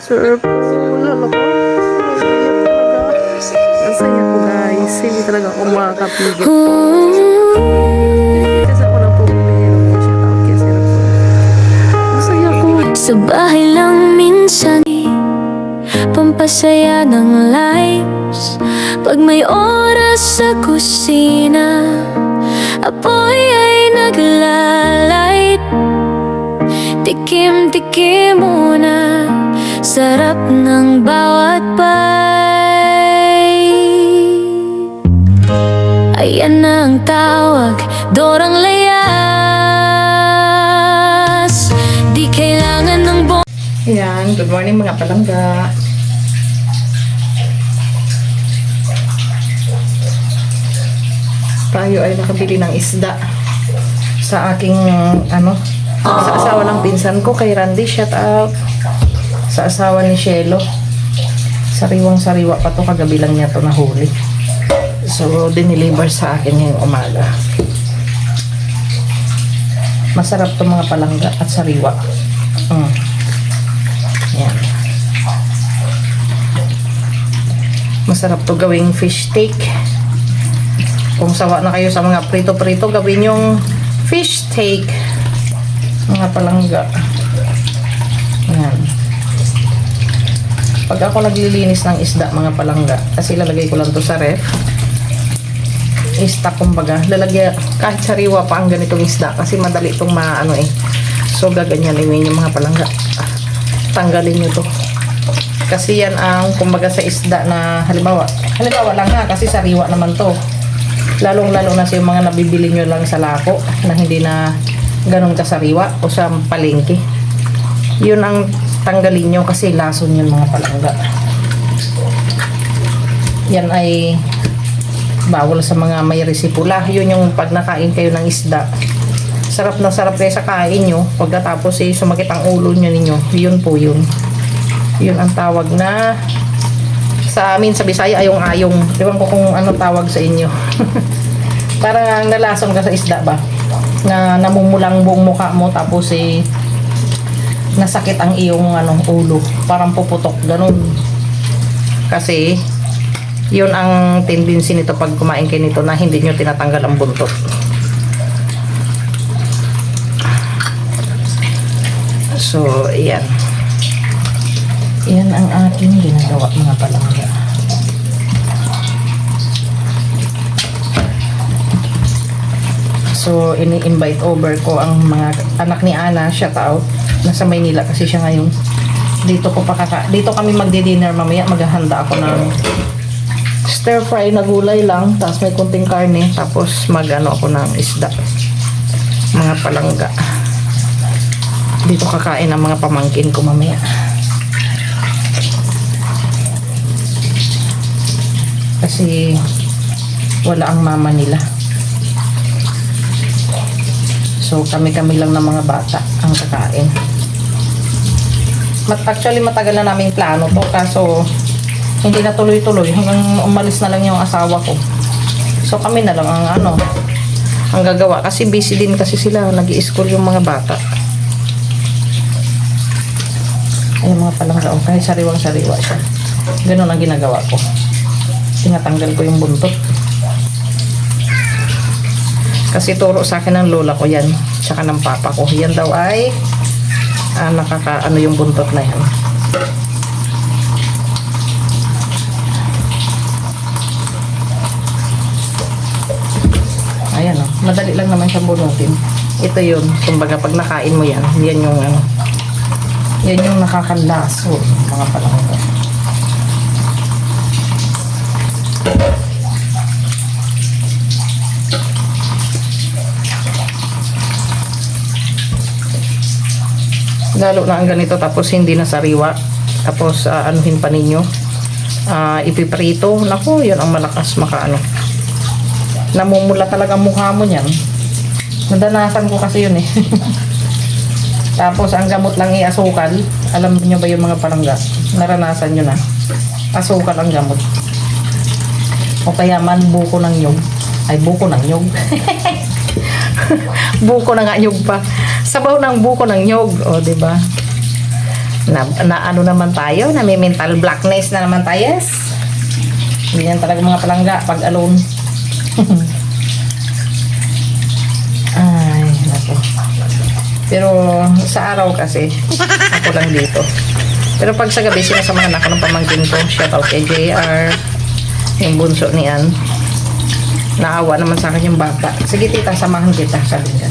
Sir po, lalo ko. Ang saya ko guys. Hindi talaga ako makakapigil po. Kasi ako lang po bumili. Shout out kay Sir po. Ang saya ko. Sa bahay lang minsan, pampasaya ng lives. Pag may oras sa kusina, apoy ay naglalight. Tikim-tikim muna, sarap ng bawat bite. Ayan na ang tawag, dorang layas. Di kailangan ng Ayan, good morning mga palangga. Tayo ay nakabili ng isda sa aking sa asawa ng pinsan ko kay Randy, shout out. Sa asawa ni Shelo. Sariwang-sariwa pa to, kagabi lang niya to nahuli. So, diniliver sa akin ngayong umaga. Masarap to mga palangga at sariwa. Yan. Masarap to gawing fish steak. Kung sawa na kayo sa mga prito-prito, gawin yung fish steak mga palangga. Yan. Pag ako naglilinis ng isda mga palangga, kasi lalagay ko lang to sa ref, stock kumbaga, lalagay kahit sariwa pa ang ganitong isda kasi madali itong maano so gaganyanin yung mga palangga, tanggalin nyo to kasi yan ang kumbaga sa isda na halimbawa lang ha, kasi sariwa naman to, lalong na sa yung mga nabibili nyo lang sa lako na hindi na ganun kasariwa o sa palengke, yun ang tanggalin nyo kasi lason yun mga palangga. Yan ay bawal sa mga may resipula. Yun yung pag nakain kayo ng isda, sarap na sarap kayo sa kain nyo, pagkatapos sumakit ang ulo nyo ninyo, yun po yun ang tawag na sa amin sa Bisaya ayong-ayong, ewan ko kung ano tawag sa inyo. Parang nalason ka sa isda ba na namumulang buong mukha mo, tapos nasakit ang iyong ulo, parang puputok ganun, kasi yun ang tendency nito pag kumain kayo nito na hindi nyo tinatanggal ang buntot. So yan ang aking ginagawa mga palangga. So, ini-invite over ko ang mga anak ni Ana, shout out. Nasa Maynila kasi siya ngayon. Dito kami magdi-dinner mamaya. Maghahanda ako ng stir fry na gulay lang, tapos may kunting karne, tapos ako ng isda. Mga palangga. Dito kakain ang mga pamangkin ko mamaya. Kasi wala ang mama nila. So, kami-kami lang ng mga bata ang kakain. Actually, matagal na namin plano to. Kaso, hindi na tuloy-tuloy. Hanggang umalis na lang yung asawa ko. So, kami na lang ang gagawa. Kasi busy din kasi sila. Nag-i-school yung mga bata. Ayun mga palangga. Kahit sariwang-sariwa siya. Ganun ang ginagawa ko. Tinatanggal ko yung buntot. Kasi turo sa akin ng lola ko yan, tsaka ng papa ko. Yan daw ay nakakaano yung buntot na yan. Ayan o, madali lang naman siyang bunutin. Ito yun, kumbaga pag nakain mo yan, yan yung nakakalaso mga palangga. Lalo na ang ganito, tapos hindi na sariwa, tapos anuhin pa ninyo, ipiprito, naku, yun ang malakas namumula talaga mukha mo niyan. Nadanasan ko kasi yun Tapos ang gamot lang asukal. Alam niyo ba yung mga palangga, naranasan nyo na, asukal ang gamot, o kaya man buko ng nyog, buko na nga nyog pa. Sabaw ng buko ng nyog, o diba? Na ano naman tayo, na may mental blackness na naman tayo. Yes. Ganyan talaga mga palangga pag alone. Ay, nako. Pero sa araw kasi, ako lang dito. Pero pag sa gabi, sinasamahan ako ng pamangkin ko. Shout out kay JR. Yung bunso niyan. Naawa naman sa akin yung bata. Sige tita, samahan kita. Sabi niya.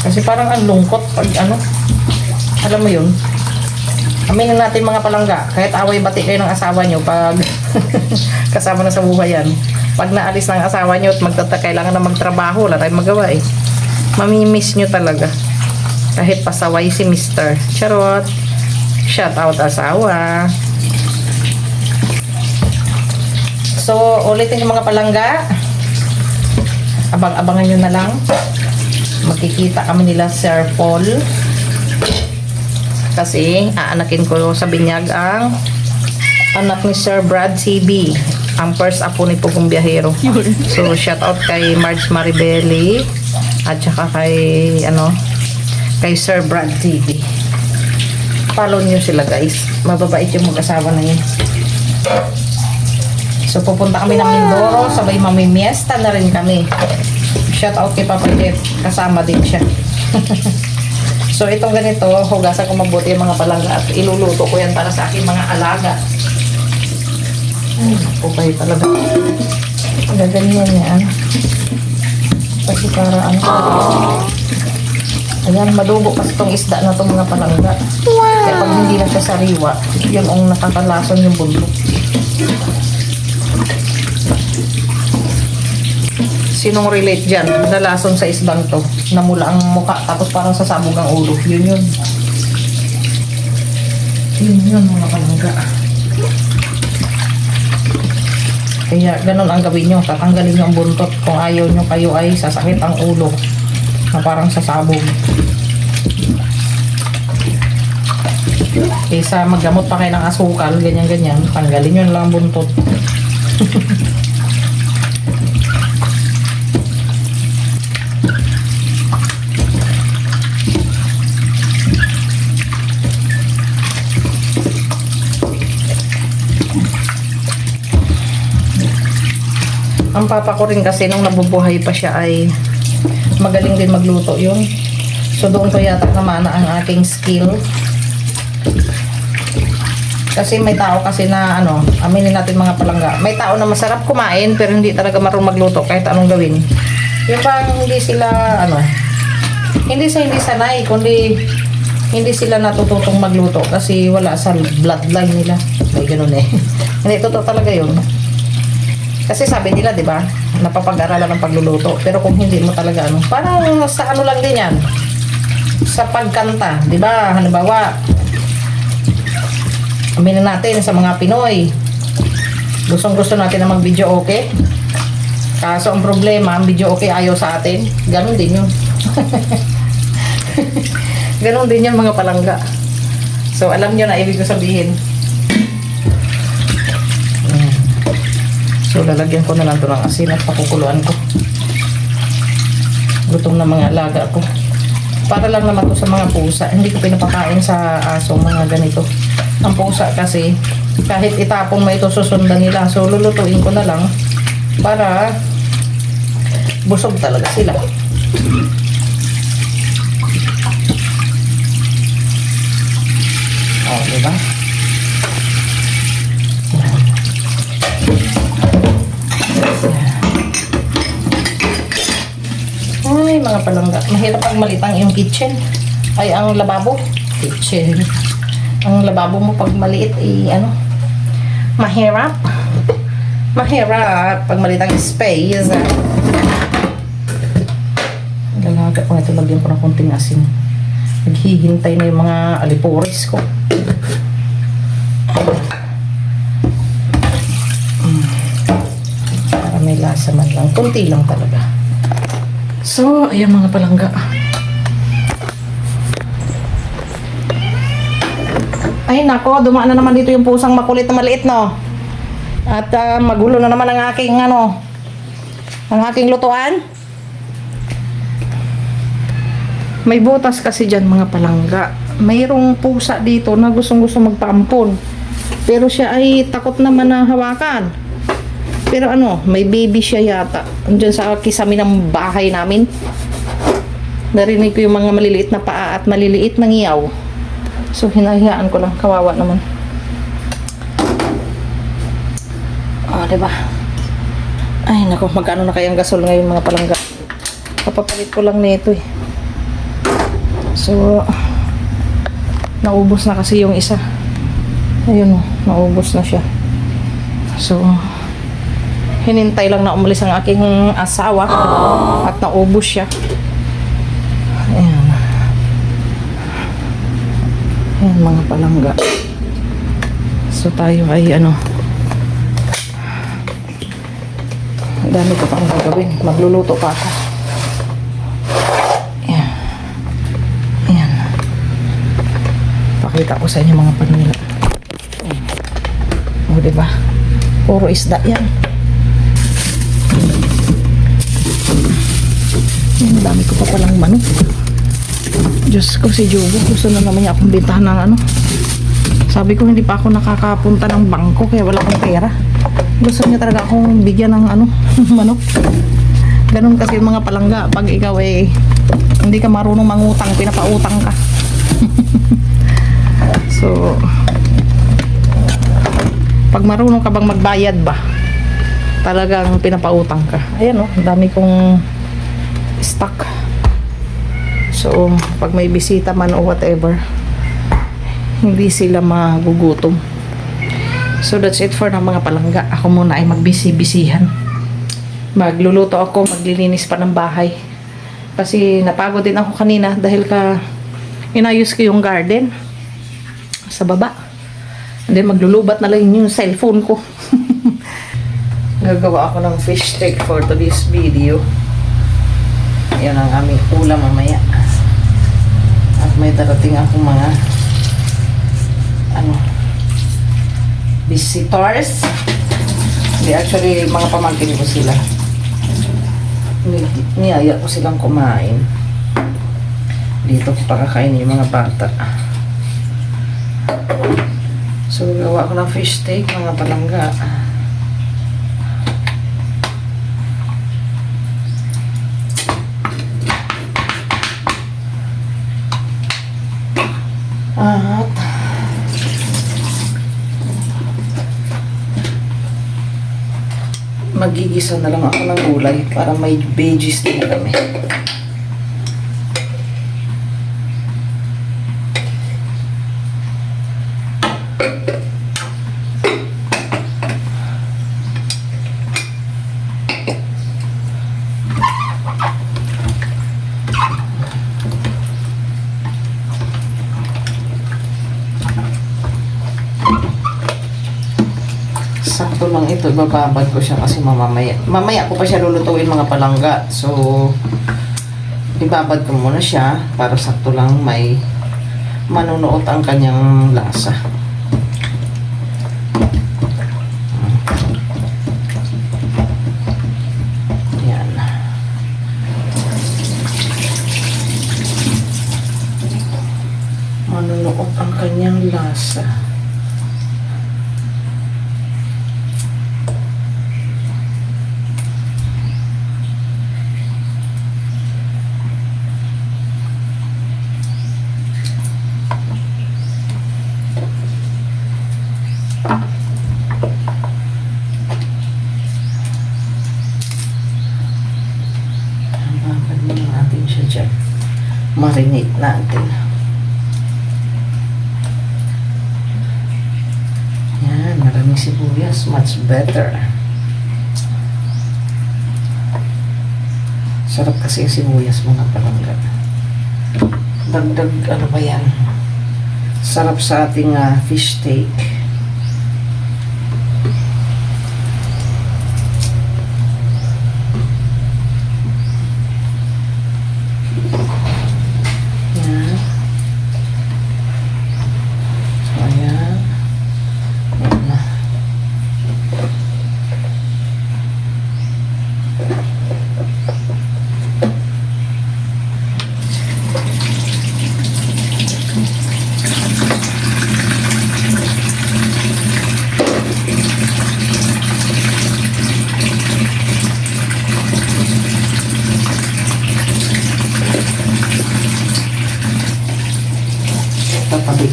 Kasi parang ang lungkot pag ano. Alam mo yun. Aminin natin mga palangga. Kahit away bati kayo ng asawa nyo pag kasama na sa buhay yan. Pag naalis ng asawa nyo at kailangan na magtrabaho, wala tayong magawa eh. Mamimiss nyo talaga. Kahit pasaway si Mr. Charot. Shout out asawa. So, ulitin yung mga palangga. Abang-abangan nyo na lang. Magkikita kami nila Sir Paul. Kasi, aanakin ko sa binyag ang anak ni Sir Brad CB. Ang first apo ni Pugong Biyahero. So, shout out kay Marge Maribeli. At saka kay Sir Brad CB. Follow nyo sila guys. Mababait yung mag-asawa na yun. So, pupunta kami ng Mindoro. Sabay mamimiesta na rin kami. Shout out kay Papa Jeff. Kasama din siya. So, itong ganito, hugasan ko mabuti yung mga palangga at iluluto ko yan para sa aking mga alaga. Ay, okay talaga. Gaganyan yan. Kasi para ayan, madugo kasi itong isda na itong mga palangga. Kaya pag hindi na siya sariwa, yun ang nakakalason yung bundok. Sinong relate dyan? Nalason sa isdang to. Namula ang mukha, tapos parang sasabog ang ulo. Yun yun. Yun mga palangga. Kaya ganun ang gawin nyo. Tatanggalin nyo ang buntot. Kung ayaw nyo kayo ay sasakit ang ulo. Na parang sasabog. Kaysa maggamot pa kayo ng asukal, ganyan-ganyan. Tanggalin nyo lang ang buntot. Ang papa ko rin kasi nung nabubuhay pa siya ay magaling din magluto yun. So doon ko yata namana ang aking skill. Kasi may tao kasi na aminin natin mga palangga. May tao na masarap kumain pero hindi talaga marunong magluto kahit anong gawin. Yung bang hindi sila hindi sanay kundi hindi sila natututong magluto kasi wala sa bloodline nila. Ay ganoon eh. Hindi totoo talaga yun. Kasi sabi nila, di ba, napapag-aralan ng pagluluto. Pero kung hindi mo talaga parang sa lang din yan. Sa pagkanta, di ba? Halimbawa, aminin natin sa mga Pinoy. Gustong-gusto natin na mag-video okay. Kaso ang problema, ang video okay ayaw sa atin. Ganon din yun. Ganon din yun mga palangga. So, alam nyo na ibig ko sabihin. So, lalagyan ko na lang ito ng asin at pakukuluan ko. Gutom na mga alaga ko. Para lang naman to sa mga pusa. Hindi ko pinapakain sa aso mga ganito. Ang pusa kasi, kahit itapon mo ito, susundan nila. So, lulutuin ko na lang para busog talaga sila. O, diba? Ay, mga palangga. Mahirap pag malitang yung kitchen. Ay, ang lababo. Kitchen. Ang lababo mo pag maliit, mahirap. Mahirap pag malitang space. Lalaga ko ito. Lagyan ko ng konting asin. Naghihintay na yung mga aliporis ko. Para may lasa man lang. Kunti lang talaga. So, ayan mga palangga. Ay nako, dumaan na naman dito yung pusang makulit na maliit, no? At magulo na naman ang aking ang aking lutuan. May butas kasi dyan mga palangga. mayroong pusa dito na gustong-gusto magpaampon. Pero siya ay takot naman na hawakan. Pero ano, may baby siya yata. Andiyan sa kisami ng bahay namin. Narinig ko yung mga maliliit na paa at maliliit na ngiyaw. So, hinahiyaan ko lang. Kawawa naman. Oh, diba? Ay, nako. Magkano na kayang gasol ngayon mga palangga? Kapapalit ko lang nito eh. So, naubos na kasi yung isa. Ayun, naubos na siya. So, hinintay lang na umalis ang aking asawa at naubos siya. Ayan. Ayan mga palangga. So, tayo ay ano, ang dami ko pang gagawin. Magluluto pa ako. Pakita ko sa inyo mga panila. O, diba? Puro isda yan. Ang dami ko pa palang manok. Diyos ko, si Jobo. Gusto na naman niya akong bintahan ng ano. Sabi ko, hindi pa ako nakakapunta ng bangko kaya wala akong pera. Gusto niya talaga akong bigyan ng ano, manok. Ganun kasi yung mga palangga. Pag ikaw eh, hindi ka marunong mangutang, pinapautang ka. So, pag marunong ka bang magbayad ba, talagang pinapautang ka. Ayan o, dami kong stock. So, pag may bisita man o whatever, hindi sila magugutom. So, that's it for ng mga palangga. Ako muna ay magbisi-bisihan. Magluluto ako, maglilinis pa ng bahay. Kasi napagod din ako kanina dahil inayos ko yung garden sa baba. And then maglulubat na lang yung cellphone ko. Gagawa ako ng fish steak for today's video. Yan ang aming ulam mamaya. At may darating akong mga visitors. Hindi, actually mga pamangkin ko sila. Niyaya ko silang kumain. Dito ko pakakain yung mga bata. So, gawa ko ng fish steak, mga palangga. At magigisa na lang ako ng gulay para may veggies din kami. Sakto lang ito, ibababad ko siya kasi mamaya ko pa siya lulutuin mga palangga. So, ibabad ko muna siya para sakto lang may manunuot ang kanyang lasa. Yan. Manunuot ang kanyang lasa. Natin siya dyan. Marinate natin. Yan, maraming sibuyas. Much better. Sarap kasi yung sibuyas mga palangga. Dagdag, ano ba yan? Sarap sa ating fish steak.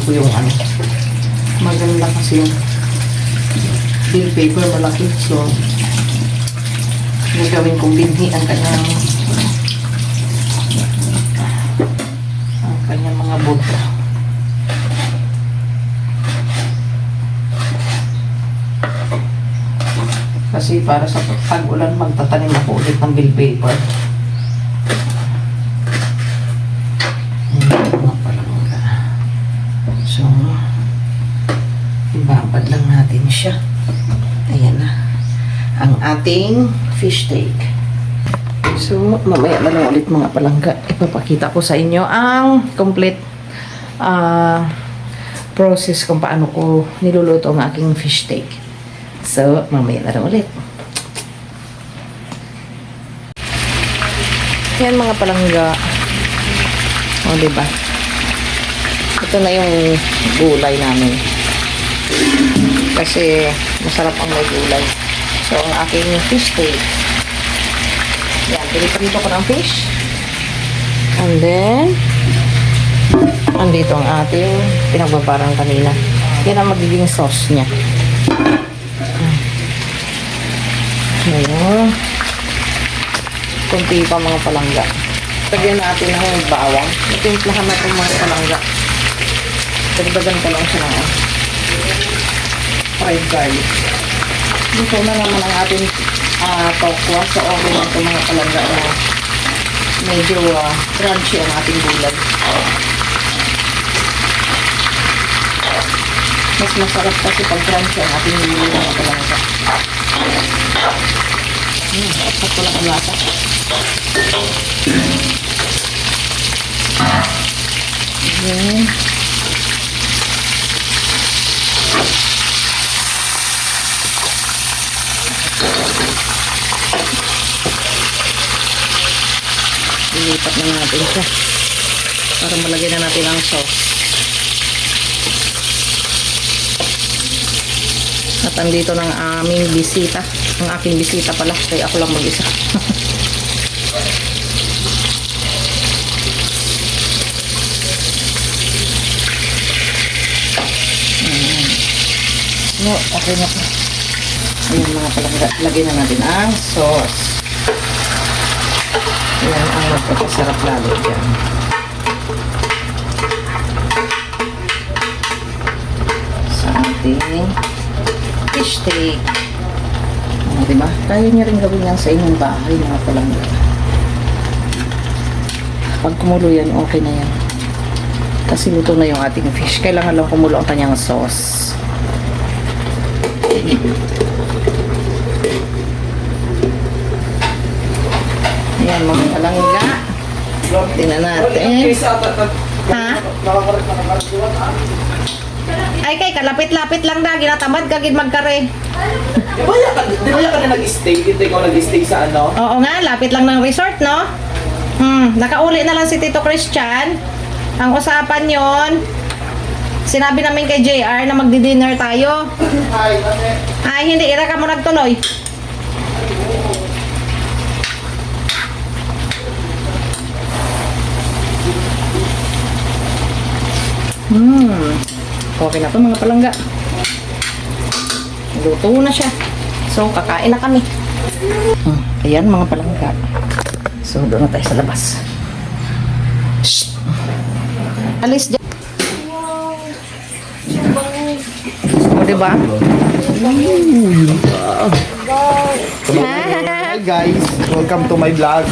ko yung ano. Maganda kasi yung bill paper malaki. So, gagawin kong binhi ang kanyang mga buto. Kasi para sa tag-ulan, magtatanim ako ulit ng bill paper. Ayan, mga palangga. So, ibabad lang natin siya. Ayan na. Ang ating fish steak. So, mamaya na lang ulit mga palangga. Ipapakita ko sa inyo ang complete process kung paano ko niluluto ang aking fish steak. So, mamaya na lang ulit. Yan mga palangga. O, diba? Ito na yung gulay namin. Kasi masarap ang may gulay. So, ang aking fish steak. Yan, pinipirito ko ng fish. And then, andito ang ating pinagbabarang kanina. Yan ang magiging sauce niya. Ngayon, kunti pa mga palangga. Lagyan natin ng bawang. Natimplahan natin mga palangga. Dagdagan ko lang siya ng fried garlic. Dito na naman ang ating tokwa. So, okay lang ito mga palangga na medyo crunchy ang ating gulay. Mas masarap kasi pag crunchy ang ating gulay mga palangga. Sakto lang ang lasa. Ayan. Ilipat na natin siya para malagyan na natin ang sauce. At andito ng aming bisita. Ang aking bisita pala. Kaya ako lang mag-isa. No, okay na po. Ayan mga palangga. Lagyan na natin ang sauce. Yan ang magpapasarap lalo dyan. Sa ating fish steak. Diba? Kaya nyo rin gawin yan sa inyong bahay mga palangga. Pag kumulo yan, okay na yan. Kasi luto na yung ating fish. Kailangan lang kumulo ang kanyang sauce. Ayan mga palangga. Tingnan natin. Ha? Ay kay kalapit-lapit lang na. Ginatamad kagid magkare. Di ba yan ka na nag-stay? Dito ikaw nag-stay sa ano? Oo nga, lapit lang ng resort, no? Nakauli na lang si Tito Christian. Ang usapan yon, sinabi namin kay JR na magdi-dinner tayo. Ay, hindi. Ira ka mo nagtuloy. Okay na to mga palangga. Luto na siya. So, kakain na kami. Ayan mga palangga. So, doon na tayo sa labas. Shh! Alis dyan. O, diba? Hi guys, welcome to my vlog.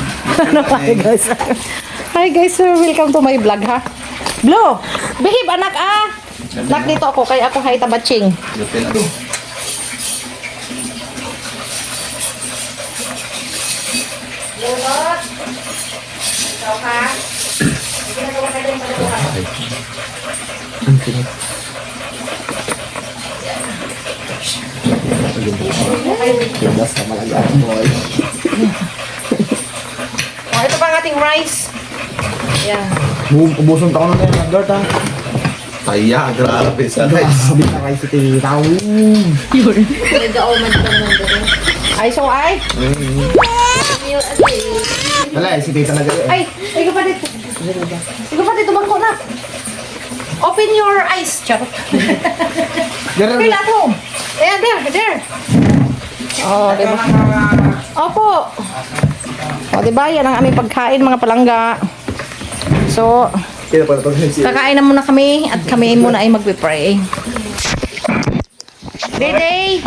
Hi guys. Hi guys, sir. Welcome to my vlog, ha? Blue! Behave, anak, ah! Lak dito ako, kaya ako hay tabaching. Lulot! Ikaw ka? Hindi na gawa ka din sa loob. Labas na malaga boy. Oh, ito pa ang ating rice. Yeah. Ubuson ka ko na yung nag-dart ha. Kaya, grabe sa guys. Sabi na kayo si Titaw. Ay, so ay? Wala si Tita na gano'n. Ay, ikaw pa dito. Ikaw pa dito, bangko na. Open your eyes, Charot. Feel at home. Ayan, there. Oh, diba? Opo. O, diba? Yan ang aming pagkain, mga palangga. So, kakain na muna kami at kami muna ay magpipray. Dede!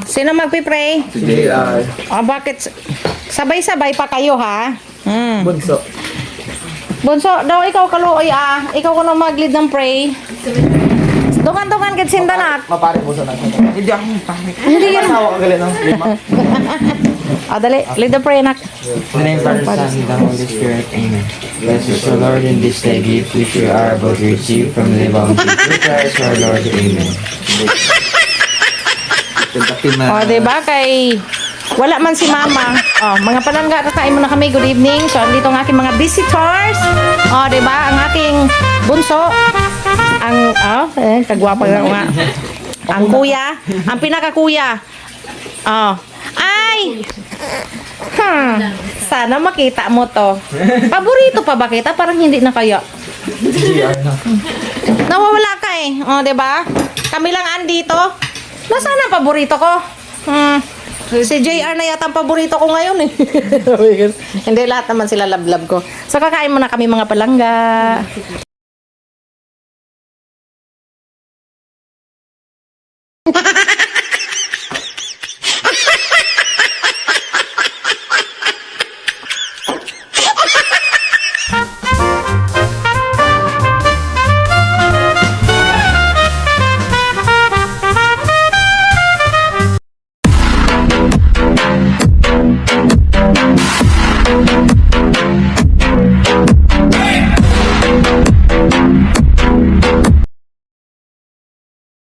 Sino magpipray? Si JR. Bakit? Sabay-sabay pa kayo, ha? Bunso. Bunso, daw ikaw kaluoy, Ikaw ko na mag-lead ng pray. Dungan-dungan kat sindanak. Mapare mo sa natin. Hindi ako mapare. Hindi yan. Asawa ka galit ng 5. Dali. Lead the prayer, nak. In the name of the Father, Son, and the Holy Spirit. Amen. Bless us, O Lord, in this day gift which we are about to receive from the bounty through Christ our Lord. Amen. Diba kay... Wala man si Mama. Mga palangga, kakain muna kami. Good evening. So, andito ang aking mga visitors. Diba? Ang aking bunso. Ang, kagwapa nga. Ang kuya. Ang pinakakuya. Ay! Sana makita mo to. Paborito pa ba kita? Parang hindi na kaya. Nawawala ka diba? Kami lang andito. Nasaan ang paborito ko? Si JR na yata ang paborito ko ngayon Hindi, lahat naman sila love ko. So, kakain muna kami mga palangga.